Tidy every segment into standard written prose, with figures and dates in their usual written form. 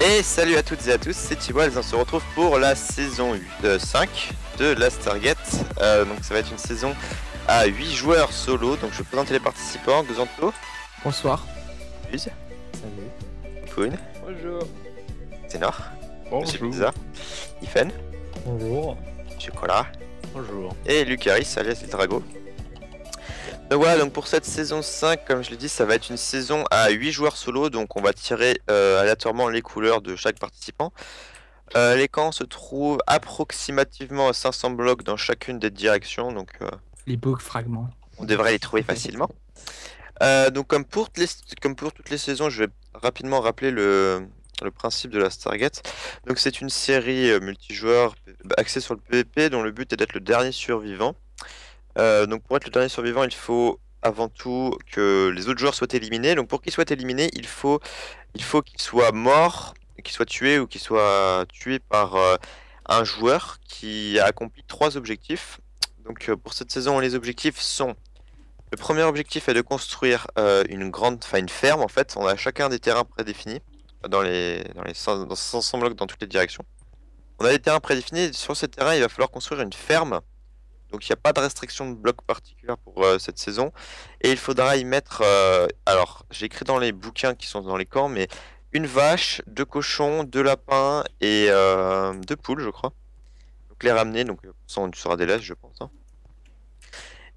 Et salut à toutes et à tous, c'est Tiboise, on se retrouve pour la saison 5 de la Stargate. Donc ça va être une saison à 8 joueurs solo, donc je vais présenter les participants. Gozanto. Bonsoir. Buz. Salut. Poon. Bonjour. Zénor. Bonjour. Monsieur Pizza. Ifen. Bonjour. Chocolat. Bonjour. Et Lucaris, alias El Drago. Donc voilà, donc pour cette saison 5, comme je l'ai dit, ça va être une saison à 8 joueurs solo, donc on va tirer aléatoirement les couleurs de chaque participant. Les camps se trouvent approximativement à 500 blocs dans chacune des directions, donc Les beaux fragments. on devrait les trouver facilement. Donc comme pour toutes les saisons, je vais rapidement rappeler le principe de la Stargate. Donc c'est une série multijoueur axée sur le PvP dont le but est d'être le dernier survivant. Donc pour être le dernier survivant, il faut avant tout que les autres joueurs soient éliminés. Donc pour qu'ils soient éliminés, il faut qu'ils soient morts, qu'ils soient tués ou qu'ils soient tués par un joueur qui a accompli 3 objectifs. Donc pour cette saison, les objectifs sont: le premier objectif est de construire une ferme en fait. On a chacun des terrains prédéfinis dans 500 blocs dans toutes les directions. On a des terrains prédéfinis. Sur ces terrains, il va falloir construire une ferme. Donc il n'y a pas de restriction de blocs particulière pour cette saison. Et il faudra y mettre, alors j'ai écrit dans les bouquins qui sont dans les camps, mais une vache, 2 cochons, 2 lapins et 2 poules je crois. Donc les ramener, donc ça on sera des laisses je pense. Hein.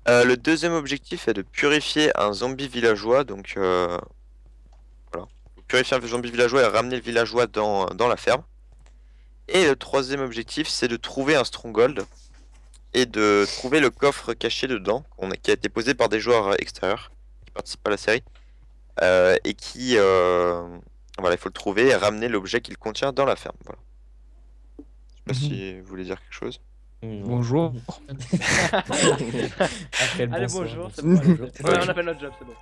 Le deuxième objectif est de purifier un zombie villageois. Donc voilà. Purifier un zombie villageois et ramener le villageois dans la ferme. Et le troisième objectif c'est de trouver un stronghold et de trouver le coffre caché dedans, qui a été posé par des joueurs extérieurs qui participent à la série, et qui, voilà, il faut le trouver et ramener l'objet qu'il contient dans la ferme. Voilà. Je sais pas si vous voulez dire quelque chose. Bonjour. Allez, bonjour, c'est bon. Ouais, on a fait notre job, c'est bon.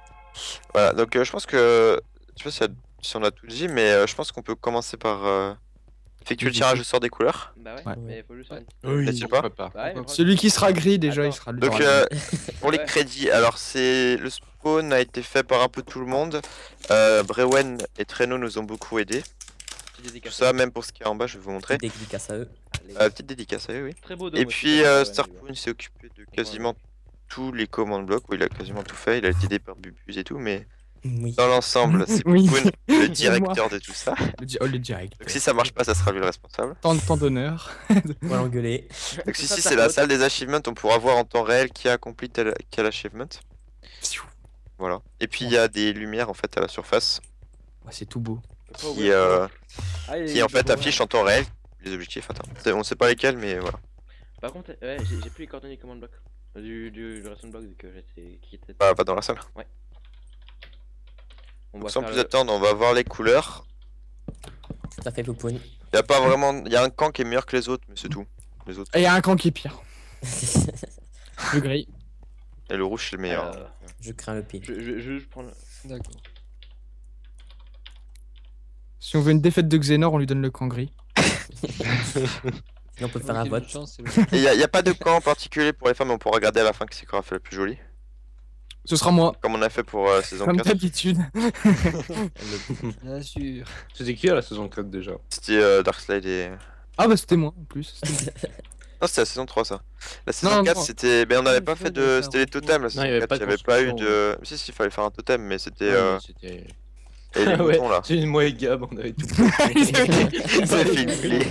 Voilà, donc je pense que, je sais pas si on a tout dit, mais je pense qu'on peut commencer par effectuer le tirage au sort des couleurs. Bah ouais, Ouais. mais il faut juste... N'est-ce pas? Bah ouais, mais Celui qui sera gris déjà, Attends. il sera le Donc dernier. pour les Ouais. crédits, alors le spawn a été fait par un peu tout le monde. Brewen et Treno nous ont beaucoup aidé. Petite Tout dédicace. ça, même pour ce qui est en bas, je vais vous montrer. Dédicace à eux. Allez. Petite dédicace à eux, oui. Très beau dos. Et aussi, puis ouais, Starpoon s'est occupé de quasiment tous les commandes blocs, où il a quasiment tout fait. Il a été aidé par Bubus et tout, mais Oui. dans l'ensemble, c'est Oui. Poon, le C'est directeur de tout ça. Le direct. Donc si ça marche pas, ça sera lui le responsable. Tant d'honneur. On va l'engueuler. Donc si ça, c'est ta la faute. salle des achievements, on pourra voir en temps réel qui a accompli quel achievement. Voilà. Et puis il y a des lumières en fait à la surface Ouais, c'est tout beau. qui en fait affichent en temps réel les objectifs. Attends, on sait pas lesquels, mais voilà. Par contre, ouais, j'ai plus les coordonnées command block. Du Ration block vu que j'étais quitté. Pas dans la salle. On Donc va sans faire plus le- attendre, on va voir les couleurs. Tout à fait, Poupoune. Il y a pas vraiment, il y a un camp qui est meilleur que les autres, mais c'est tout. Les autres. Et il y a un camp qui est pire. Le gris. Et le rouge c'est le meilleur. Je crains le pire. Je prends le... D'accord. Si on veut une défaite de Xénor, on lui donne le camp gris. Sinon, on peut faire un vote. Et il y a pas de camp en particulier pour les femmes, on pourra regarder à la fin qui c'est qui aura fait la plus jolie. Ce sera moi, Comme on a fait pour saison comme 4. d'habitude. Bien sûr. C'était qui à la saison 4 déjà? C'était Darkslide et... Ah bah c'était moi en plus. Non, c'était la saison 3 ça. La saison Non, 4 non. c'était... Ben on n'avait pas c'est fait vrai, il y avait de... C'était les fait un totems la saison il y avait 4, pas il de n'y avait pas eu construction, de... Si, il fallait faire un totem, mais c'était... C'était. Et les Ouais, moutons là. c'est moi et Gab, on avait tout. Ils avaient fait une clé.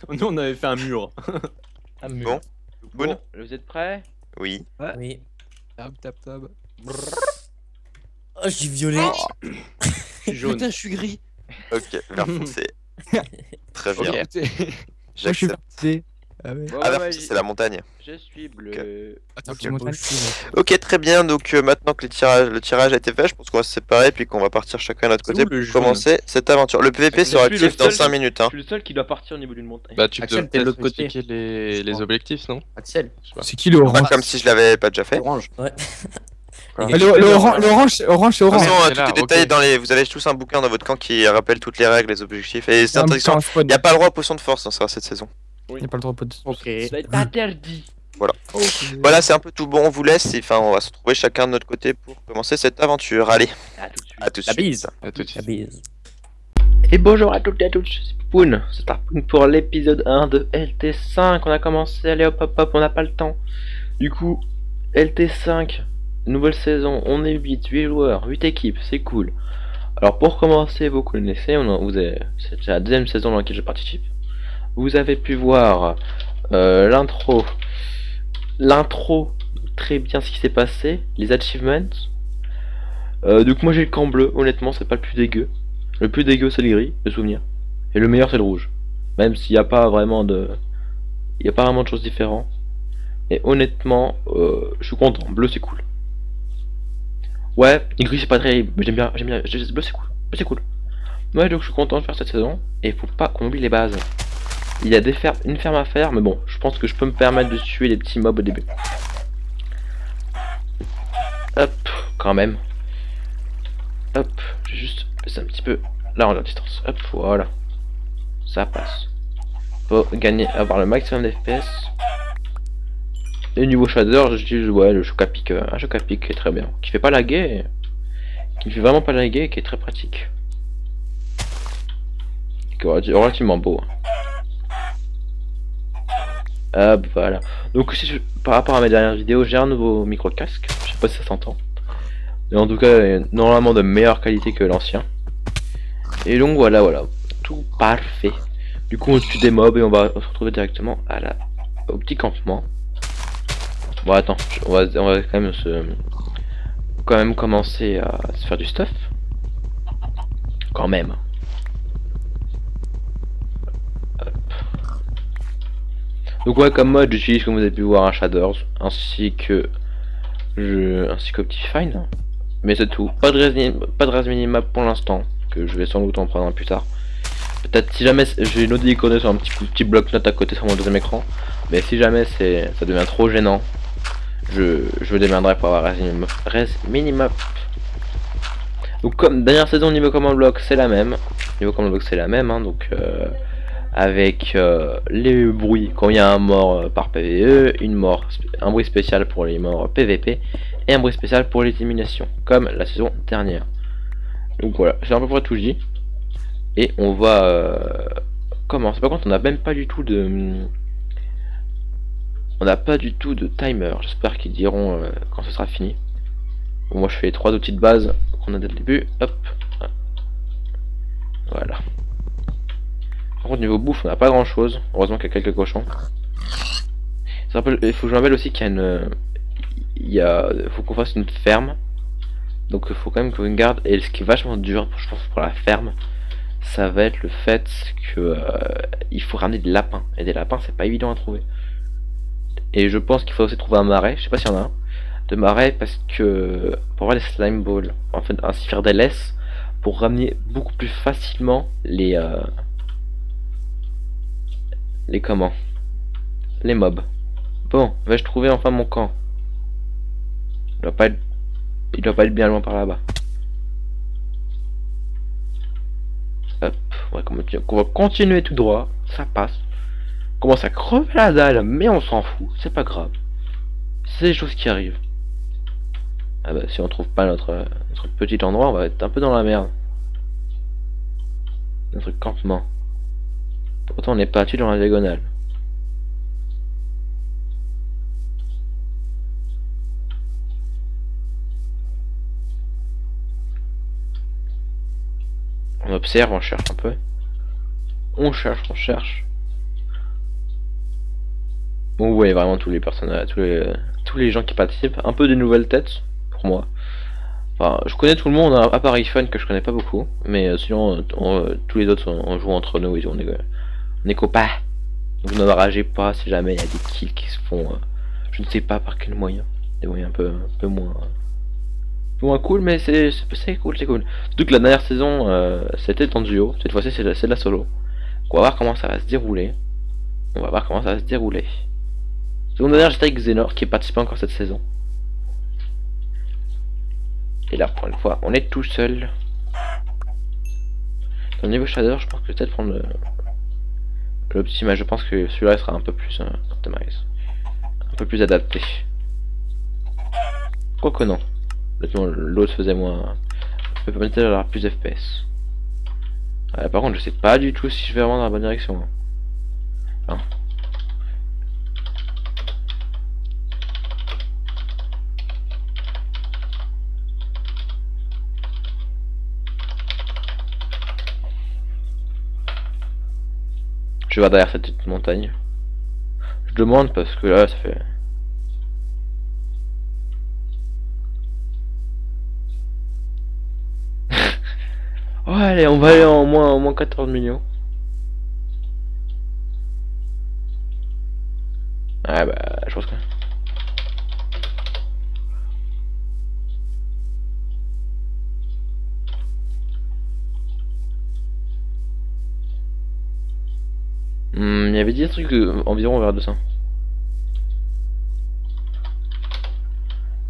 Nous on avait fait un mur. Un Bon. mur. Poon. Bon, vous êtes prêts? Oui. Oui. Tab, tab, tab. Oh, je suis violet. Je suis jaune. Putain, je suis gris. Ok, vert foncé. Très bien. Ok. Écoutez, Moi je suis J'accepte. vert. Ah ouais. Bon, Ah, ouais, vert foncé, c'est la montagne. je suis bleu. Attends, Ok, tu montres. Ok, très bien. Donc maintenant que le tirage a été fait, je pense qu'on va se séparer puis qu'on va partir chacun de notre C'est côté où le pour jaune commencer cette aventure. Le PVP Je sera suis le actif dans seul 5 minutes. Hein. Je suis le seul qui doit partir au niveau d'une montagne. Bah tu peux Axel, t'es de peut-être l'autre côté. expliquer les objectifs, non? Axel. C'est qui le orange? Pas comme si je l'avais pas déjà fait. Orange. Ouais. Voilà. Ah, l'orange, c'est De toute orange. façon, c'est tout là, est détaillé ok. dans les. Vous avez tous un bouquin dans votre camp qui rappelle toutes les règles, les objectifs. Et c'est intéressant. Il Il n'y a pas le droit à potion de force dans cette saison. a pas le droit de. Ok. Ça va être interdit. Voilà, c'est un peu tout bon. On vous laisse et enfin, on va se retrouver chacun de notre côté pour commencer cette aventure. Allez, À tout de suite. à tout de La suite. bise. À tout de La suite. bise. Et bonjour à toutes et à tous, c'est Poupoun. C'est Tarpoun pour l'épisode 1 de LT5. On a commencé, allez hop hop hop, on n'a pas le temps. Du coup, LT5, nouvelle saison, on est 8 joueurs, 8 équipes, c'est cool. Alors pour commencer, vous connaissez, c'est la deuxième saison dans laquelle je participe. Vous avez pu voir l'intro, très bien ce qui s'est passé, les achievements. Donc moi j'ai le camp bleu, honnêtement c'est pas le plus dégueu. Le plus dégueu c'est le gris, le souvenir. Et le meilleur c'est le rouge. Même s'il n'y a pas vraiment de... Il n'y a pas vraiment de choses différentes. Et honnêtement, je suis content, bleu c'est cool. Ouais, le gris c'est pas très... Mais j'aime bien, bleu c'est cool, bleu c'est cool. Ouais, donc je suis content de faire cette saison. Et faut pas qu'on oublie les bases. Il y a une ferme à faire, mais bon, je pense que je peux me permettre de tuer les petits mobs au début. Hop, quand même. Hop, j'ai juste baissé un petit peu la rendeur distance. Hop, voilà. Ça passe. Faut gagner, avoir le maximum d'FPS. Et niveau shader, j'utilise le choc à pic, un choc à pic qui est très bien. Qui fait pas laguer. Qui ne fait vraiment pas laguer et qui est très pratique. Et qui est relativement beau. Hop, voilà. Donc par rapport à mes dernières vidéos, j'ai un nouveau micro casque. Je sais pas si ça s'entend. Et en tout cas, normalement de meilleure qualité que l'ancien. Et donc voilà, tout parfait. Du coup, on tue des mobs et on va se retrouver directement au petit campement. Bon, attends, on va quand même commencer à se faire du stuff. Quand même. Hop. Donc ouais, comme mode, j'utilise, comme vous avez pu voir, un Shaders ainsi que Optifine. Mais c'est tout. Pas de res minimap pour l'instant, que je vais sans doute en prendre un plus tard. Peut-être si jamais j'ai une autre icône sur un petit bloc-notes à côté sur mon deuxième écran. Mais si jamais ça devient trop gênant, je démerderai pour avoir res minimap. Donc comme dernière saison niveau command block c'est la même. Hein, donc avec les bruits quand il y a un mort par PVE, un bruit spécial pour les morts PVP et un bruit spécial pour l'élimination, comme la saison dernière. Donc voilà, c'est à peu près tout dit. Et on va commencer. Par contre, on n'a même pas du tout de... timer. J'espère qu'ils diront quand ce sera fini. Bon, moi je fais les 3 outils de base qu'on a dès le début. Hop. Voilà. Par contre, niveau bouffe, on n'a pas grand chose. Heureusement qu'il y a quelques cochons. Il faut que je me rappelle aussi qu'il y a faut qu'on fasse une ferme. Donc il faut quand même qu'on garde. Et ce qui est vachement dur, je pense, pour la ferme, ça va être le fait que il faut ramener des lapins. Et des lapins, c'est pas évident à trouver. Et je pense qu'il faut aussi trouver un marais. Je sais pas s'il y en a un. De marais, parce que pour avoir les slime balls, en fait, ainsi faire des laisses pour ramener beaucoup plus facilement les mobs. Bon, vais-je trouver enfin mon camp? Il doit pas être bien loin par là-bas. Hop, on va continuer tout droit, ça passe. On commence à crever la dalle, mais on s'en fout, c'est pas grave. C'est des choses qui arrivent. Ah bah si on trouve pas notre petit endroit, on va être un peu dans la merde. Notre campement. Pourtant on est parti dans la diagonale. On observe, on cherche un peu. On cherche. Bon, vous voyez vraiment tous les personnages, tous les gens qui participent. Un peu des nouvelles têtes pour moi. Enfin, je connais tout le monde, à part iPhone que je connais pas beaucoup. Mais sinon, tous les autres, on joue entre nous et on est copains. Donc ne ragez pas si jamais il y a des kills qui se font. Je ne sais pas par quel moyen. Des moyens un peu moins cool, mais c'est cool, Surtout que la dernière saison c'était en duo, cette fois-ci c'est de la solo. Donc on va voir comment ça va se dérouler. Saison dernière j'étais avec Xenor qui est participé encore cette saison. Et là pour une fois on est tout seul. Dans le niveau shader je pense que je vais peut-être prendre l'optimise, je pense que celui-là sera un peu plus optimisé. Un peu plus adapté. Quoique non. L'autre faisait moins. Je peux permettre d'avoir plus FPS. Par contre, je sais pas du tout si je vais vraiment dans la bonne direction. Hein. Je vais derrière cette petite montagne. Je demande parce que là, ça fait... Oh, allez, on va aller en moins 14 millions. Ah bah, je pense que... il y avait dit un truc environ vers 200.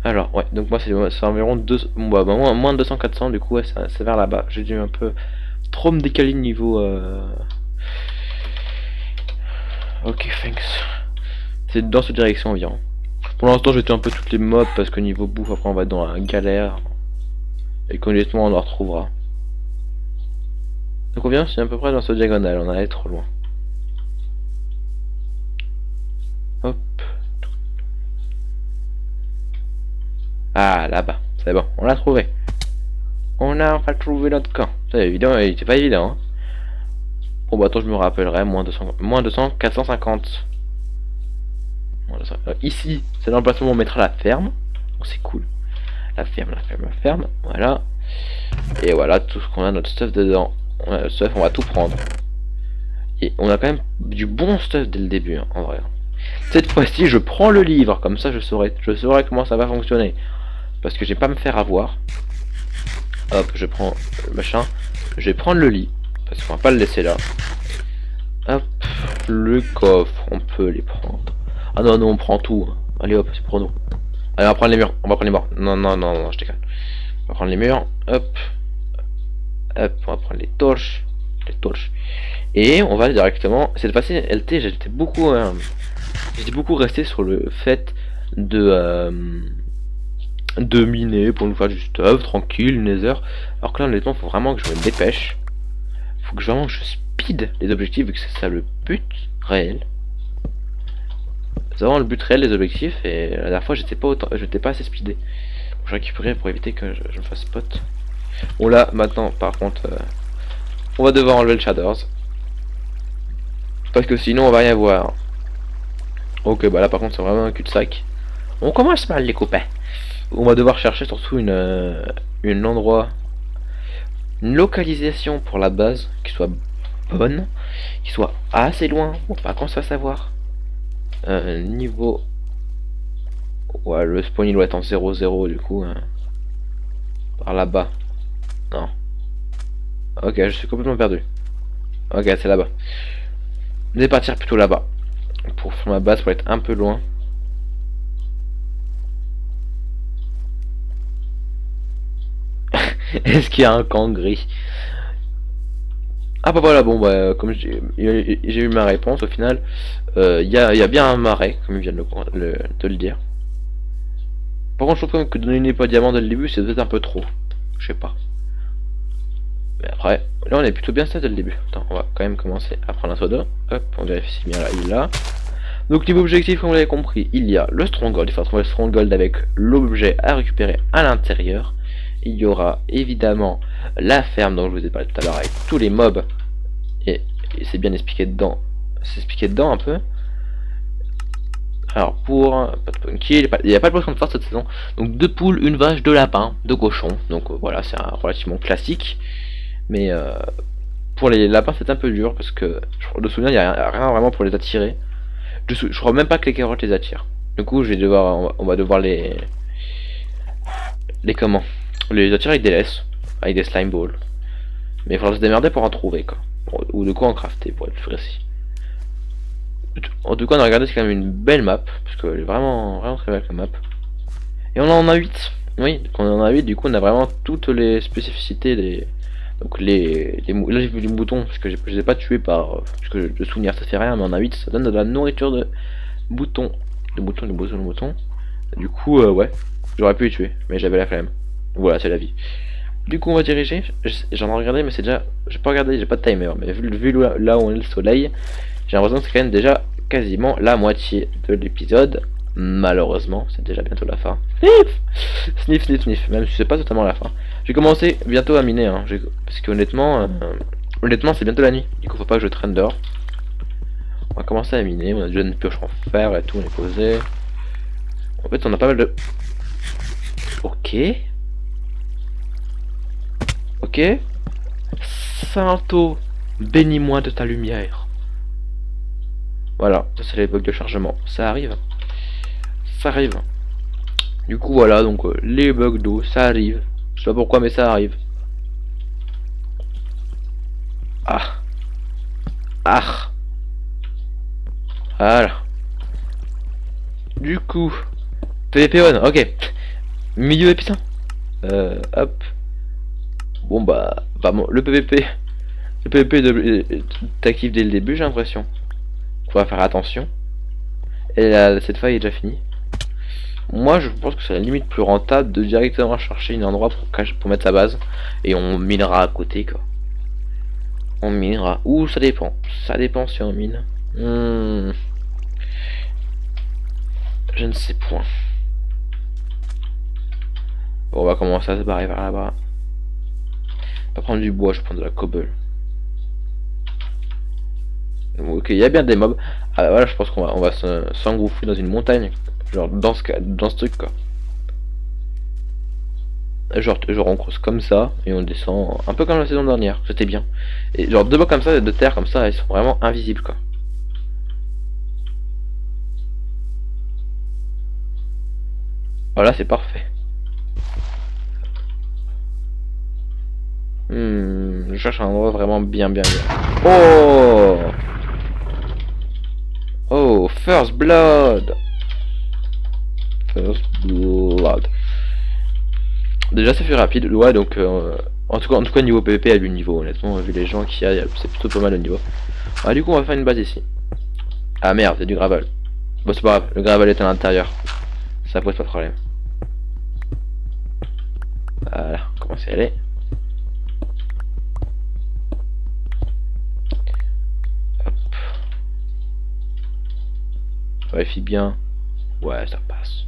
Alors, ouais, donc moi c'est environ 2, bah, moins de 200-400, du coup, ouais, c'est vers là-bas. J'ai dû un peu trop me décaler niveau... Ok, thanks. C'est dans cette direction environ. Pour l'instant, j'ai tué un peu toutes les mobs parce que niveau bouffe, après on va être dans la galère. Et qu'honnêtement, on la retrouvera. Donc on vient, c'est à peu près dans cette diagonale, on allait trop loin. Hop. Ah, là-bas, c'est bon, on l'a trouvé. On a enfin trouvé notre camp. C'est évident, il était pas évident. Hein. Bon bah attends, je me rappellerai, moins 200, 450. Ici, c'est l'emplacement où on mettra la ferme. Donc c'est cool. La ferme, voilà. Et voilà, tout ce qu'on a, notre stuff dedans. On a le stuff, on va tout prendre. Et on a quand même du bon stuff dès le début, hein, en vrai. Cette fois-ci, je prends le livre, comme ça je saurai comment ça va fonctionner. Parce que je vais pas me faire avoir. Hop, je prends le machin. Je vais prendre le lit, parce qu'on va pas le laisser là. Hop, le coffre, on peut les prendre. Ah non, non, on prend tout. Allez hop, c'est pour nous. Allez, on va prendre les murs, on va prendre les morts. Non, non, non, non, je déconne. On va prendre les murs, hop. Hop, on va prendre les torches. Et on va directement... Cette fois-ci, LT, j'étais beaucoup resté sur le fait de miner pour nous faire du stuff, tranquille, nether. Alors que là, honnêtement, faut vraiment que je me dépêche. Faut que vraiment je speed les objectifs, vu que c'est ça le but réel. C'est vraiment le but réel des objectifs, et la dernière fois, j'étais pas assez speedé. Je récupérais pour éviter que je me fasse spot. Bon là, maintenant, par contre, on va devoir enlever le shaders. Parce que sinon, on va rien voir. Ok, bah là, par contre, c'est vraiment un cul-de-sac. On commence mal, les copains. On va devoir chercher surtout une localisation pour la base qui soit bonne, qui soit assez loin. Bon, par contre, ça va savoir. Niveau... Ouais, le spawn il doit être en 0-0 du coup. Par là-bas. Non. Ok, je suis complètement perdu. Ok, c'est là-bas. Je vais partir plutôt là-bas. Pour faire ma base, pour être un peu loin. Est-ce qu'il y a un camp gris? Ah bah voilà, bon bah comme j'ai eu ma réponse au final. Il y a bien un marais, comme il vient de le dire. Par contre, je trouve quand même que donner une épée à diamant dès le début, c'est peut-être un peu trop. Je sais pas. Mais après, là on est plutôt bien ça dès le début. Attends, on va quand même commencer à prendre un soda. Hop, on vérifie si bien là, il est là. Donc niveau objectif, comme vous l'avez compris, il y a le stronghold. Il faut trouver le stronghold avec l'objet à récupérer à l'intérieur. Il y aura évidemment la ferme dont je vous ai parlé tout à l'heure avec tous les mobs. Et c'est bien expliqué dedans. C'est expliqué dedans un peu. Alors pour pas de punky, il n'y a pas de potion de force cette saison. Donc 2 poules, une vache, 2 lapins, 2 cochons. Donc voilà, c'est relativement classique. Mais pour les lapins c'est un peu dur parce que de souvenir il n'y a rien vraiment pour les attirer. Je crois même pas que les carottes les attirent. Du coup je vais devoir, on va devoir les attirer avec des laisses, avec des slime balls. Mais il faudra se démerder pour en trouver quoi. Ou de quoi en crafter pour être plus précis. En tout cas on a regardé, c'est quand même une belle map, parce qu'elle est vraiment très belle comme map. Et on en a 8. Oui, quand on en a 8, du coup on a vraiment toutes les spécificités des... Donc là j'ai vu les moutons, parce que je les ai pas tués par... parce que de souvenir ça fait rien, mais on a 8, ça donne de la nourriture de moutons. De moutons. Du coup ouais, j'aurais pu les tuer, mais j'avais la flemme. Voilà, c'est la vie. Du coup, on va diriger. J'en ai regardé, mais c'est déjà. J'ai pas regardé, j'ai pas de timer. Mais vu là où on est le soleil, j'ai l'impression que c'est quand même déjà quasiment la moitié de l'épisode. Malheureusement, c'est déjà bientôt la fin. Sniff, sniff, sniff. Même si c'est pas totalement la fin. J'ai commencé bientôt à miner, hein. Parce qu'honnêtement, honnêtement, c'est bientôt la nuit. Du coup, faut pas que je traîne dehors. On va commencer à miner. On a déjà une pioche en fer et tout, on est posé. En fait, on a pas mal de. Ok. Ok. Sainto, bénis-moi de ta lumière. Voilà, ça c'est les bugs de chargement. Ça arrive. Ça arrive. Du coup, voilà, donc les bugs d'eau, ça arrive. Je sais pas pourquoi, mais ça arrive. Ah. Ah. Voilà. Du coup, PVP on, ok. Milieu épiceint. Hop. Bon bah, bon, le PVP t'active dès le début, j'ai l'impression. Faut faire attention. Et là, cette fois il est déjà fini. Moi je pense que c'est la limite plus rentable de directement chercher un endroit pour mettre sa base. Et on minera à côté quoi. On minera. Ou ça dépend. Ça dépend si on mine. Je ne sais point. Bon, on va commencer à se barrer vers là-bas. Pas prendre du bois, je vais prendre de la cobble. Ok, il y a bien des mobs. Ah voilà, je pense qu'on va s'engouffrer dans une montagne. Genre dans ce truc quoi. Genre on creuse comme ça et on descend un peu comme la saison dernière, c'était bien. Et genre deux blocs comme ça, de terre comme ça, ils sont vraiment invisibles quoi. Voilà, c'est parfait. Je cherche un endroit vraiment bien. Oh! Oh, First Blood! First Blood. Déjà, ça fait rapide. Ouais, donc, en tout cas, niveau PvP, à du niveau, honnêtement, vu les gens qu'il y a, c'est plutôt pas mal au niveau. Ah, du coup, on va faire une base ici. Ah merde, c'est du gravel. Bon, c'est pas grave, le gravel est à l'intérieur. Ça pose pas de problème. Voilà, comment c'est aller. Hop. Vérifie bien. Ouais, ça passe.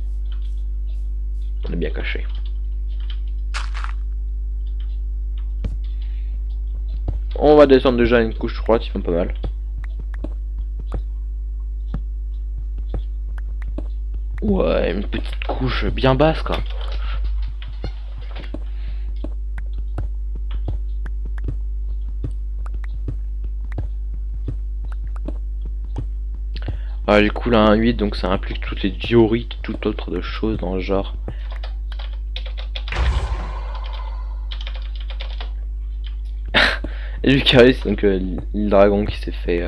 On est bien caché. On va descendre déjà une couche droite, ils font pas mal. Ouais, une petite couche bien basse quoi. Ah, j'ai coulé à 1.8, donc ça implique toutes les diorites, tout autre de choses dans le genre. Et Lucaris, donc le dragon qui s'est fait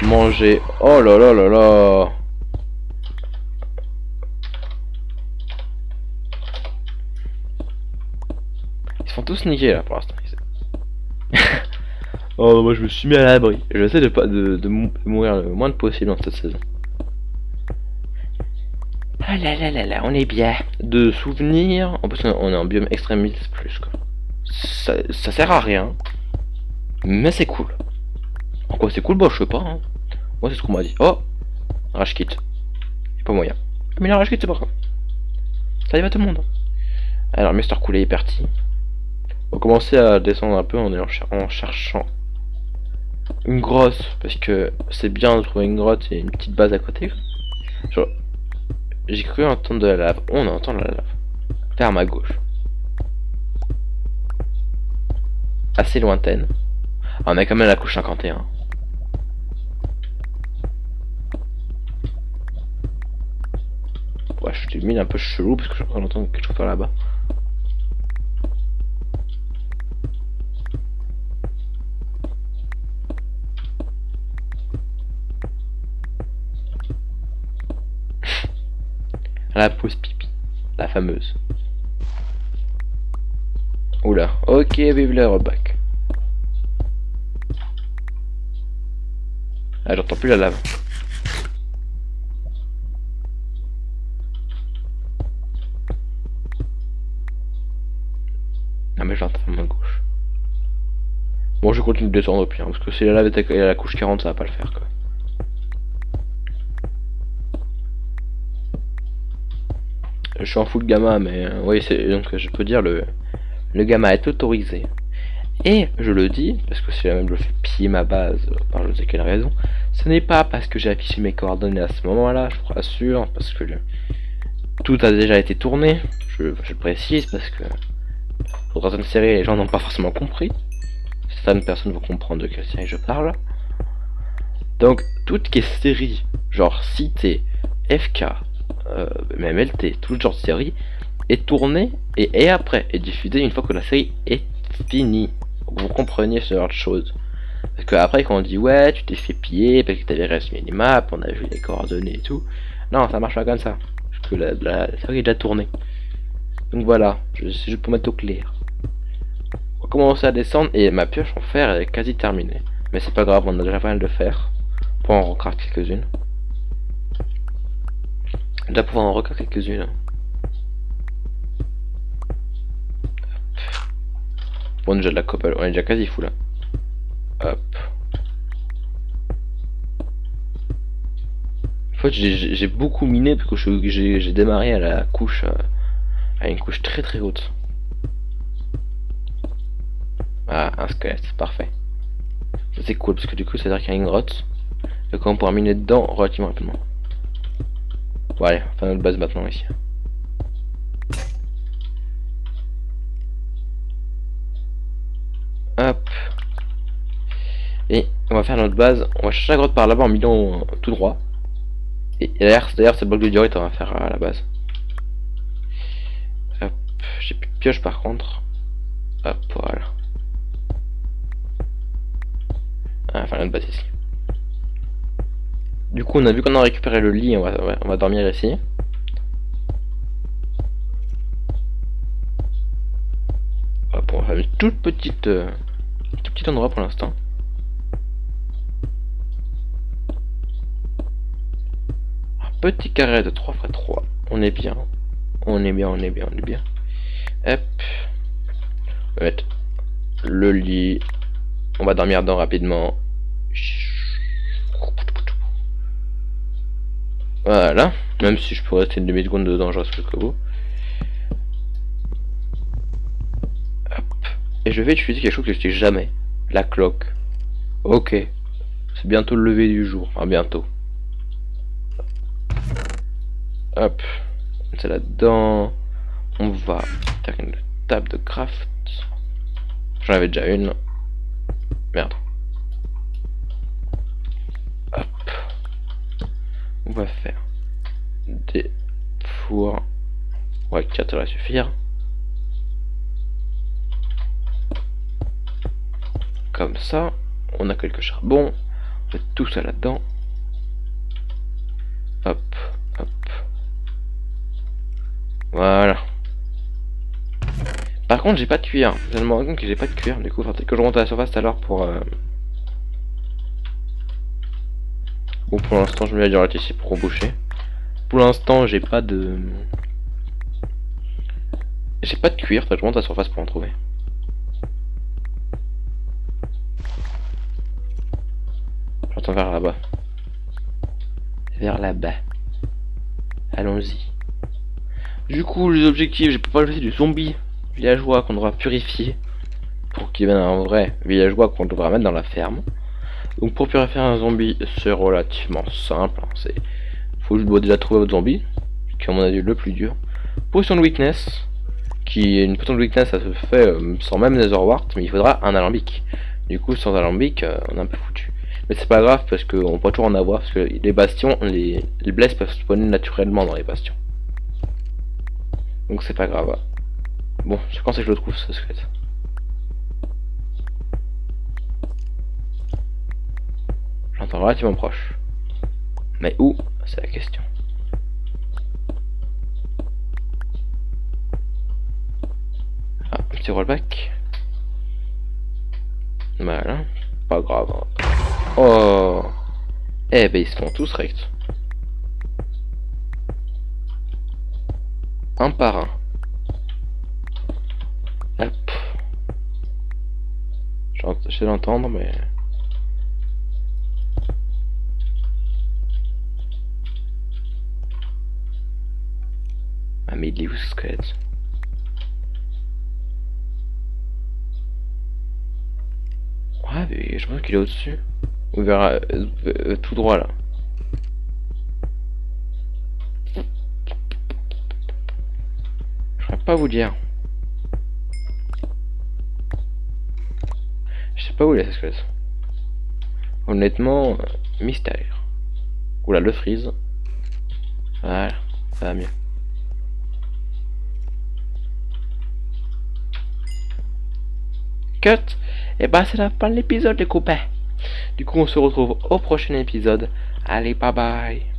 manger. Oh là là là là. Ils se font tous niquer là pour l'instant. Oh, moi je me suis mis à l'abri. J'essaie de mourir le moins possible dans cette saison. Ah là là là là, on est bien. De souvenirs. En plus, on est en biome extremis plus quoi. Ça sert à rien. Mais c'est cool. En quoi c'est cool? Bah, je sais pas. Hein. Moi, c'est ce qu'on m'a dit. Oh, rage kit. Y'a pas moyen. Mais la rage kit, c'est pas grave. Ça y va tout le monde. Alors, Mister Coulé est parti. On va commencer à descendre un peu en cherchant une grotte, parce que c'est bien de trouver une grotte et une petite base à côté. Genre, j'ai cru entendre de la lave. On entend la lave. Vers ma gauche. Assez lointaine. Ah, on a quand même la couche 51. Ouais, je te mine un peu chelou parce que je suis en train d'entendre quelque chose par là-bas. La pause pipi, la fameuse. Oula, ok, vive le reback. Ah, j'entends plus la lave. Ah mais j'entends à ma gauche. Bon je continue de descendre au pire, parce que si la lave est à la couche 40 ça va pas le faire quoi. Je suis en full gamma mais oui c'est donc je peux dire le gamma est autorisé. Et je le dis, parce que si jamais je fais piller ma base par je ne sais quelle raison, ce n'est pas parce que j'ai affiché mes coordonnées à ce moment-là, je vous rassure, parce que tout a déjà été tourné, je le précise, parce que pour certaines séries, les gens n'ont pas forcément compris. Certaines personnes vont comprendre de quelle série je parle. Donc, toutes les séries, genre Cité, FK, même LT, tout genre de série, est tournée et après est diffusée une fois que la série est finie. Pour que vous compreniez ce genre de choses. Parce que après quand on dit ouais tu t'es fait piller parce que t'avais resté minimap, on a vu les coordonnées et tout. Non ça marche pas comme ça. Parce que la série est déjà tournée. Donc voilà, c'est juste pour mettre au clair. On va commencer à descendre et ma pioche en fer est quasi terminée. Mais c'est pas grave, on a déjà pas mal de fer. Pour en recraft quelques-unes. Déjà pouvoir en recraft quelques-unes. Bon déjà de la copal, on est déjà quasi fou là. Hop. En fait j'ai beaucoup miné parce que j'ai démarré à la couche à une couche très très haute. Ah un squelette, parfait. C'est cool parce que du coup ça veut dire qu'il y a une grotte. Et qu'on pourra miner dedans relativement rapidement. Bon allez, on fait notre base maintenant ici. Hop. Et on va faire notre base. On va chercher la grotte par là-bas en milieu tout droit. Et d'ailleurs ce bloc de diorite on va faire à la base. Hop. J'ai plus de pioche par contre. Hop, voilà. On va faire notre base ici. Du coup on a vu qu'on a récupéré le lit. On va dormir ici. Hop, on va faire une toute petite... tout petit endroit pour l'instant. Un petit carré de 3×3. On est bien. On est bien, on est bien, on est bien. Hop. On va mettre le lit. On va dormir dedans rapidement. Voilà. Même si je pourrais rester une demi-seconde dedans, je reste plus que vous. Et je vais utiliser quelque chose que je n'utilise jamais. La cloque. Ok. C'est bientôt le lever du jour. À bientôt. Hop. C'est là-dedans. On va faire une table de craft. J'en avais déjà une. Merde. Hop. On va faire des fours. Ouais, 4 va suffire. Comme ça, on a quelques charbons, on met tout ça là-dedans. Hop, hop. Voilà. Par contre, j'ai pas de cuir. Je me rends compte que j'ai pas de cuir. Du coup, il faudrait que je remonte à la surface tout à l'heure pour. Bon, pour l'instant, je mets la diorite ici pour embaucher. Pour l'instant, j'ai pas de. J'ai pas de cuir. Faudrait que je remonte à la surface pour en trouver. J'entends vers là-bas. Vers là-bas. Allons-y. Du coup, les objectifs, j'ai pas le du zombie villageois qu'on devra purifier pour qu'il vienne un vrai villageois qu'on devra mettre dans la ferme. Donc pour purifier un zombie, c'est relativement simple. C'est faut juste déjà trouver votre zombie, qui est à mon avis le plus dur. Potion de weakness, qui est une potion de weakness, ça se fait sans même netherwart, mais il faudra un alambic. Du coup, sans alambic, on est un peu foutu. Mais c'est pas grave parce qu'on peut toujours en avoir, parce que les bastions, les blesses peuvent spawner naturellement dans les bastions. Donc c'est pas grave. Bon, je pense que je le trouve ce squelette. J'entends relativement proche. Mais où? C'est la question. Ah, un petit rollback. Voilà. Pas grave. Oh. Eh ben ils se font tous rects. Un par un. Hop. J'essaie d'entendre, mais... Ah, mais il est où ce squelette? Ouais, mais je pense qu'il est au-dessus. Ou vers tout droit là. Je saurais pas vous dire. Je sais pas où il est ce squelette. Honnêtement, mystère. Oula, le freeze. Voilà, ça va mieux. Cut. Et bah c'est la fin de l'épisode les copains. Du coup on se retrouve au prochain épisode. Allez bye bye.